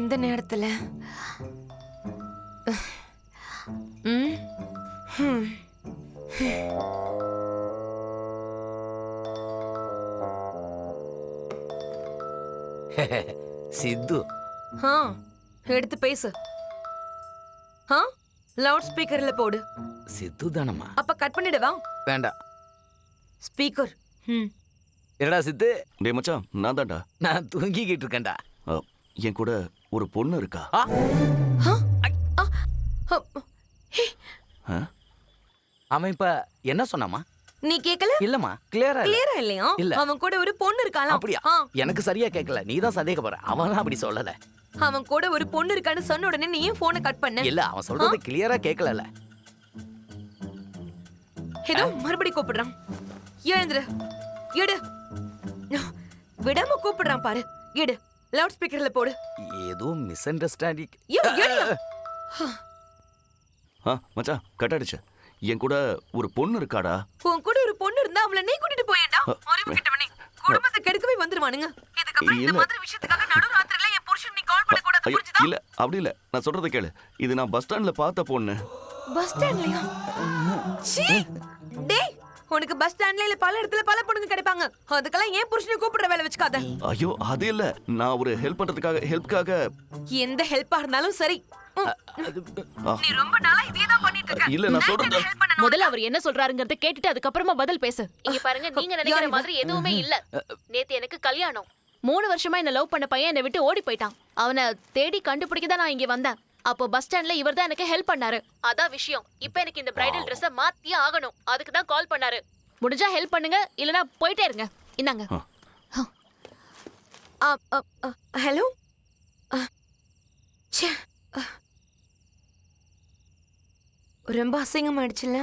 இந்த நேரத்துல ம் ம். சித்து ஆ, எடுத்து பேசு. ஆ, லவுட் ஸ்பீக்கர்ல போடு. சித்து தானம்மா? அப்ப கட் பண்ணிடவா? வேண்டாம். ஸ்பீக்கர். ம். என்னடா சித்து? டேய் மச்சான், நான் தான்டா. நான் தூங்கிக்கிட்டு இருக்கேன்டா. என் கூட ஒரு பொண்ணு இருக்கா. ஆ? அ, ஆ? அவன் இப்ப என்ன சொன்னாமா? நீ கேக்கல? இல்லம்மா, கிளியரா கிளியரா இல்லையா? இல்ல. அவன் கூட ஒரு பொண்ணு இருக்காளாம். அப்படியா? ஆ, எனக்கு சரியா கேட்கல. நீதான் சந்தேகப்படுற. அவன்லாம் அப்படி சொல்லல. அவன் கூட ஒரு பொண்ணு இருக்கான்னு சொன்ன உடனே நீ ஏன் போனை கட் பண்ண? இல்ல, அவன் சொல்றது கிளியரா கேட்கல. ஏதோ மறுபடியும் கூப்பிடுறான். எழுந்துரு. எடு. விடாம கூப்பிடுறான் பாரு. எடு. லவுட் ஸ்பீக்கர்ல போடு. ஏதோ மிஸ் அண்டர்ஸ்டாண்டிங். யோ, எடு. மச்சான் கட் அடிச்ச. என் கூட ஒரு பொண்ணு இருக்காடா. உன் கூட ஒரு பொண்ணு இருந்தா அவளை நீ கூட்டிட்டு போயேன்டா. அறிவு கிட்டவனே. குடும்பத்தை கெடுக்கவே வந்துருவானுங்க. இதுக்கப்புறம் இந்த இல்ல. மாதிரி விஷயத்துக்காக நடுராத்திரில என் புருஷன் நீ கால் பண்ண கூடாது, ஐயோ, புரிஞ்சுதா? இல்ல அப்படி இல்ல, நான் சொல்றத கேளு. இது நான் பஸ் ஸ்டாண்ட்ல பார்த்த பொண்ணு. பஸ் ஸ்டாண்ட்லயா? சீ. டேய், உனக்கு பஸ் ஸ்டாண்ட்ல இல்ல பல இடத்துல பல பொண்ணுங்க கிடைப்பாங்க. அதுக்கெல்லாம் ஏன் புருஷனை கூப்பிடுற வேலை வச்சுக்காத. ஐயோ அது இல்ல, நான் ஒரு ஹெல்ப்காக எந்த ஹெல்ப்பா இருந்தாலும் சரி. ஆ. நீ ரொம்ப நாளா இதே தான் பண்ணிட்டு இருக்க. இல்ல, நான் சொல்றது முதல்ல அவர் என்ன சொல்றாருங்கறத கேட்டுட்டு அதுக்கப்புறமா பதில் பேசு. இங்க பாருங்க, நீங்க நினைக்கிற மாதிரி எதுவுமே இல்ல. நேத்து எனக்கு கல்யாணம். 3 வருஷமா என்ன லவ் பண்ண பையன் என்னை விட்டு ஓடி போயிட்டான். அவனை தேடி கண்டுபிடிக்க தான் நான் இங்க வந்தேன். அப்போ பஸ் ஸ்டாண்ட்ல இவர் தான் எனக்கு ஹெல்ப் பண்ணாரு. அதான் விஷயம். இப்போ எனக்கு இந்த பிரைடல் ட்ரெஸ்ஸை மாத்தியே ஆகணும். அதுக்கு தான் கால் பண்ணாரு. முடிஞ்சா ஹெல்ப் பண்ணுங்க, இல்லனா போயிட்டே இருங்க. இந்தாங்க. ஹலோ. ரொம்ப அசிங்கமாயிடுச்சுல்ல?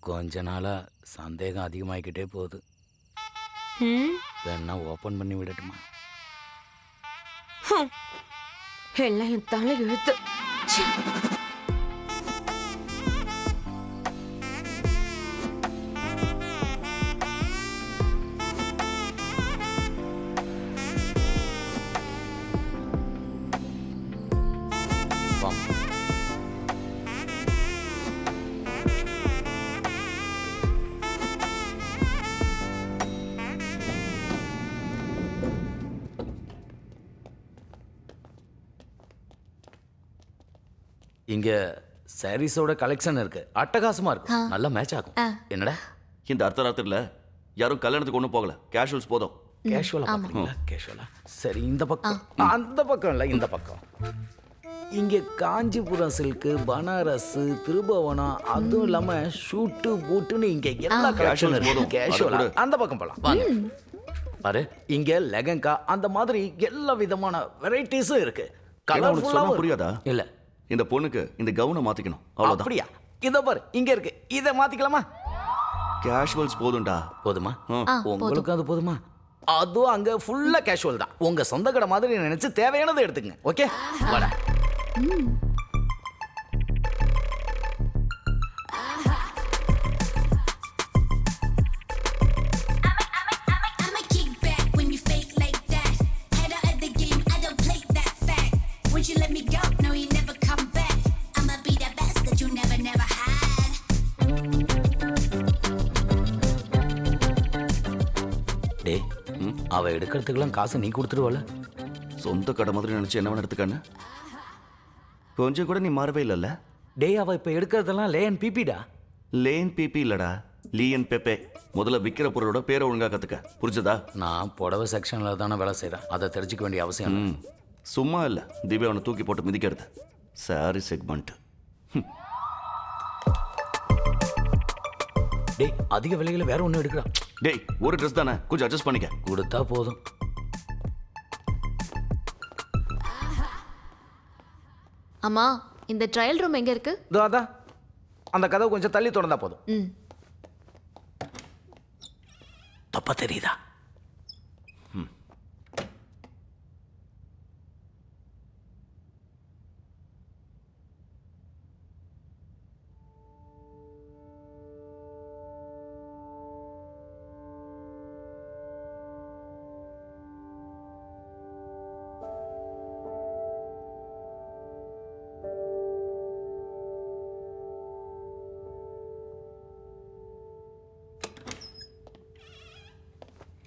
கொஞ்ச நாளா சந்தேகம் அதிகமாகிக்கிட்டே போகுது. வேணா ஓபன் பண்ணி விடட்டுமா? எல்லாம் என் தலை எழுத்து. ச்சே. வாங்க. இங்க சாரீஸோட கலெக்ஷன் இருக்கு. அட்டகாசமா இருக்கு. நல்ல மேட்ச் ஆகும். என்னடா? இந்த அர்த்தராத்திரில யாரும் கல்யாணத்துக்கு ஒண்ணும் போகல. கேஷுவல்ஸ் போதும். கேஷுவலா பாக்குறீங்களா? கேஷுவலா. சரி, இந்த பக்கம். அந்த பக்கம் இல்ல, இந்த பக்கம். இங்க காஞ்சிபுரம் சில்க், பனாரஸ், திருபுவனம், அதுவும் இல்லாம ஷூட்டு பூட்டுன்னு இங்க எல்லா கலெக்ஷன் இருக்கு. கேஷுவலா அந்த பக்கம் போலாம். வாங்க. பாரு, இங்க லெகங்கா அந்த மாதிரி எல்லா விதமான வெரைட்டிஸும் இருக்கு. உனக்கு சொன்னா புரியாதா? இல்ல, இந்த பொண்ணுக்கு இந்த கவுனை மாத்திக்கணும், அவ்வளவுதான். அப்படியா? இத பாரு, இங்க இருக்கு. இத மாத்திக்கலாமா? கேஷுவல்ஸ் போதும்டா. போதுமா? ஆ. உங்களுக்கு அது போதுமா? அதுவும் அங்க ஃபுல்லா கேஷுவல் தான். உங்க சொந்த கடை மாதிரி நினைச்சு தேவையானதை எடுத்துங்க. ஓகே, வாடா. டேய், அவ எடுக்கிறதுக்கெல்லாம் காசு நீ கொடுத்துருவல? சொந்த கடை மாதிரி நினைச்சு என்ன எடுத்துக்கான்னு கொஞ்சம் கூட நீ மாறவே இல்லைல்ல? டேய், அவ இப்ப எடுக்கிறதெல்லாம் லேன் பிபிடா. லேன் பிபி இல்லடா, லீயன் பெப்பே. முதல்ல விற்கிற பொருளோட பேரை ஒழுங்கா கத்துக்க, புரிஞ்சதா? நான் புடவை செக்ஷன்ல தானே வேலை செய்கிறேன். அதை தெரிஞ்சுக்க வேண்டிய அவசியம் இல்லை. சும்மா இல்ல, திவ்யா அவனை தூக்கி போட்டு மிதிக்கிறது. Sorry segment. டேய், அதிக விலையில வேற ஒன்றும் எடுக்கிறான். டேய், ஒரு ட்ரெஸ் தானே, கொஞ்சம் அட்ஜஸ்ட் பண்ணிக்க. கொடுத்தா போதும். அம்மா, இந்த ட்ரையல் ரூம் எங்க இருக்கு? இதோ அதான், அந்த கதவு கொஞ்சம் தள்ளி திறந்தா போதும். தப்பா தெரியுதா?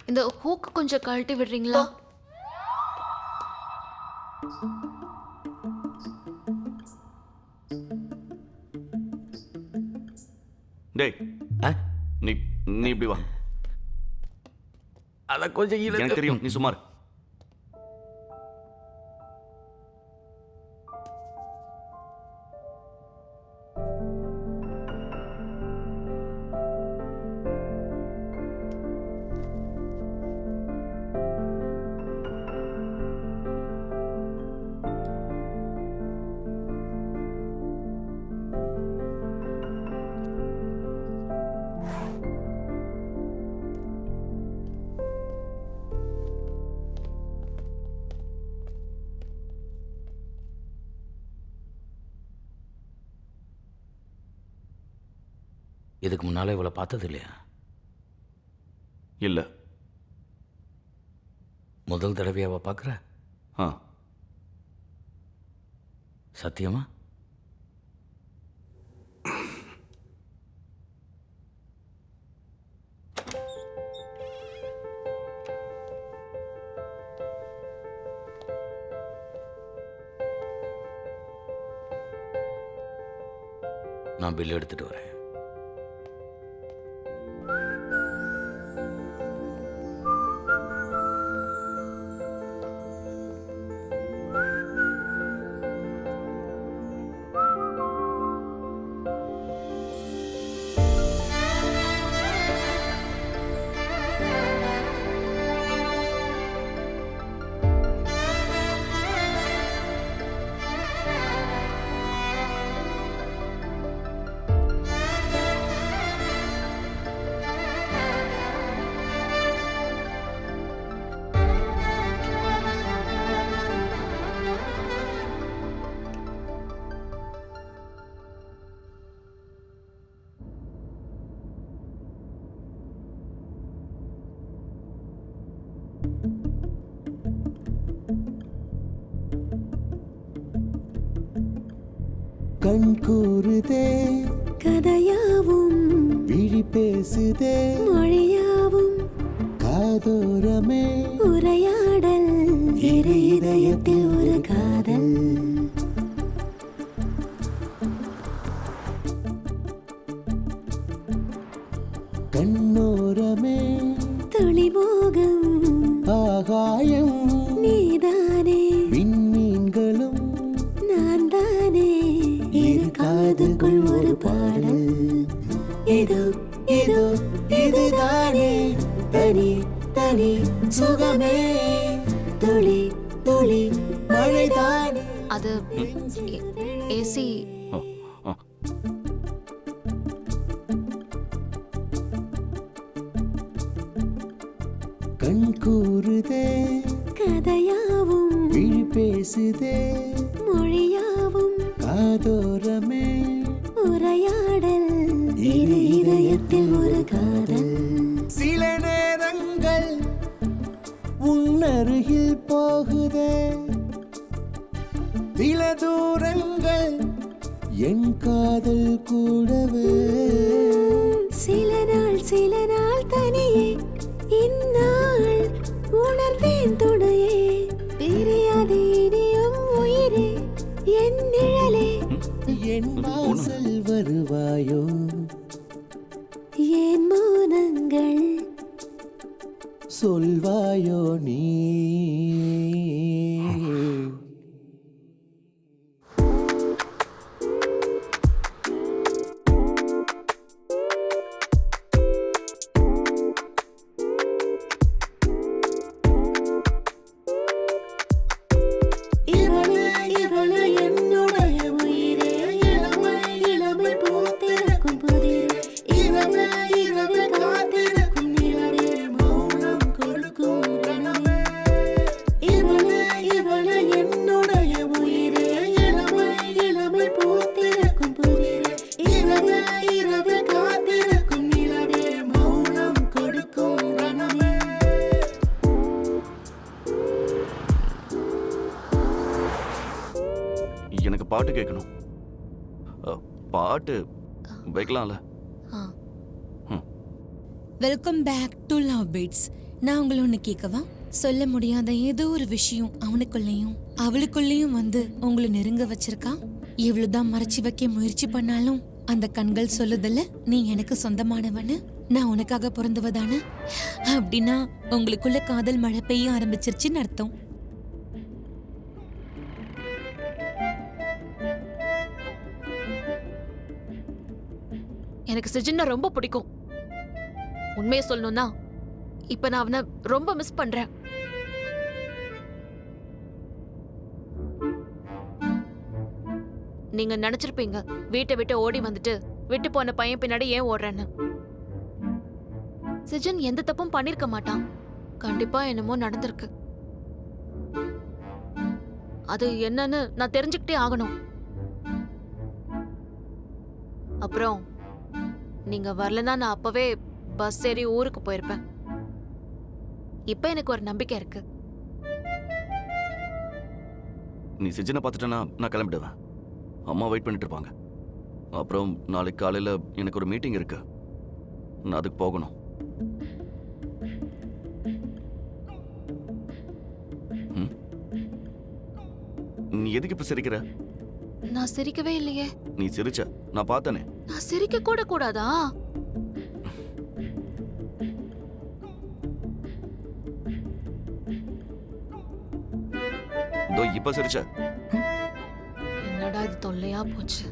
இந்த ஹூக் கொஞ்சம் கழட்டி விடுறீங்களா? டேய் ஆ? நீ நீ இப்படி வா. அதை கொஞ்சம் எனக்கு தெரியும், நீ சுமார். இதுக்கு முன்னால இவளை பார்த்தது இல்லையா? இல்ல. முதல் தடவையாவ பார்க்குற? ஆ, சத்தியமா? நான் பில் எடுத்துட்டு வரேன். கண் கூறுதே கதையாவும் விழி பேசுதே மொழியாவும் காதோரமே உரையாடல் இரு இதயத்தில் ஒரு காதல் கண்ணோரமே துளிமோகம் ஆகாயம் நீதானே விண்மீன்களும் நான் தானே இரு காதுக்குள் ஒரு பாடல் இதோ இதோ இதுதானே தனி தனி சுகமே துளி துளி மழைதானே அது ஏசி. ஆ, ஆ. கண் கூறுதே கதையாவும் விழி பேசுதே மொழியாவும் காதோரமே உரையாடல் இரு இதயத்தில் ஒரு காதல் சில நேரங்கள் உன்னருகில் போகுதே சில தூரங்கள் என் காதல் கூடவே சில நாள் தனியே இந்நாள் உணர்ந்தேன் துணையே பிரியாதே இனியும் உயிரே என் நிழலே என் வாசல் வருவாயோ என் மௌனங்கள் சொல்வாயோ நீ இவளே இவளே என்னுடைய உயிரே இளமை இளமை பூத்திருக்கும் புதிரே இரவு இரவு காத்திருக்கும் நிலவே மௌனம் கொடுக்கும் ரணமே இவளே இவளே என்னுடைய உயிரே இளமை இளமை பூத்திருக்கும் புதிரே இரவு இரவு காத்திருக்கும் நிலவே மௌனம் கொடுக்கும் ரணமே எனக்கு பாட்டு கேட்கணும். பாட்டு வைக்கலாம்ல? ஆ. Welcome back to Love Beats. நான் உங்களை ஒண்ணு கேட்கவா? சொல்ல முடியாத ஏதோ ஒரு விஷயம் அவனுக்குள்ளேயும் அவளுக்குள்ளேயும் வந்து உங்களை நெருங்க வச்சிருக்கா. எவ்வளவுதான் மறைச்சு வைக்க முயற்சி பண்ணாலும் அந்த கண்கள் சொல்லுதல்ல, நீ எனக்கு சொந்தமானவன்னு, நான் உனக்காக பிறந்தவதானே. அப்படின்னா உங்களுக்குள்ள காதல் மழை பெய்ய ஆரம்பிச்சிருச்சுன்னு அர்த்தம். எனக்கு சிஜின்னா ரொம்ப பிடிக்கும். உண்மையை சொல்லணும்னா இப்ப நான் அவனை ரொம்ப மிஸ் பண்றேன். நீங்க நினைச்சிருப்பீங்க வீட்டை விட்டு ஓடி வந்துட்டு விட்டு போன பையன் பின்னாடி ஏன் ஓடுறேன்னு. சிஜன் எந்த தப்பும் பண்ணிருக்க மாட்டான். கண்டிப்பா என்னமோ நடந்திருக்கு. அது என்னன்னு நான் தெரிஞ்சுக்கிட்டே ஆகணும். அப்புறம் நீங்க வரலன்னா நான் அப்பவே பஸ் ஏறி ஊருக்கு போயிருப்பேன். இப்ப எனக்கு ஒரு நம்பிக்கை இருக்கு. நீ சிஜனை பார்த்துட்டேன்னா நான் கிளம்பிடுவேன். அம்மா வெயிட் பண்ணிட்டு இருப்பாங்க. அப்புறம் நாளைக்கு காலையில் எனக்கு ஒரு மீட்டிங் இருக்கு. நான் அதுக்கு போகணும். ம்? நீ எதுக்கு இப்ப சிரிக்கிற? நான் சிரிக்கவே இல்லையே. நீ சிரிச்ச, நான் பார்த்தனே. நான் சிரிக்க கூட கூடாதா? இதோ இப்ப சிரிச்ச. என்னடா இது தொல்லையா போச்சு.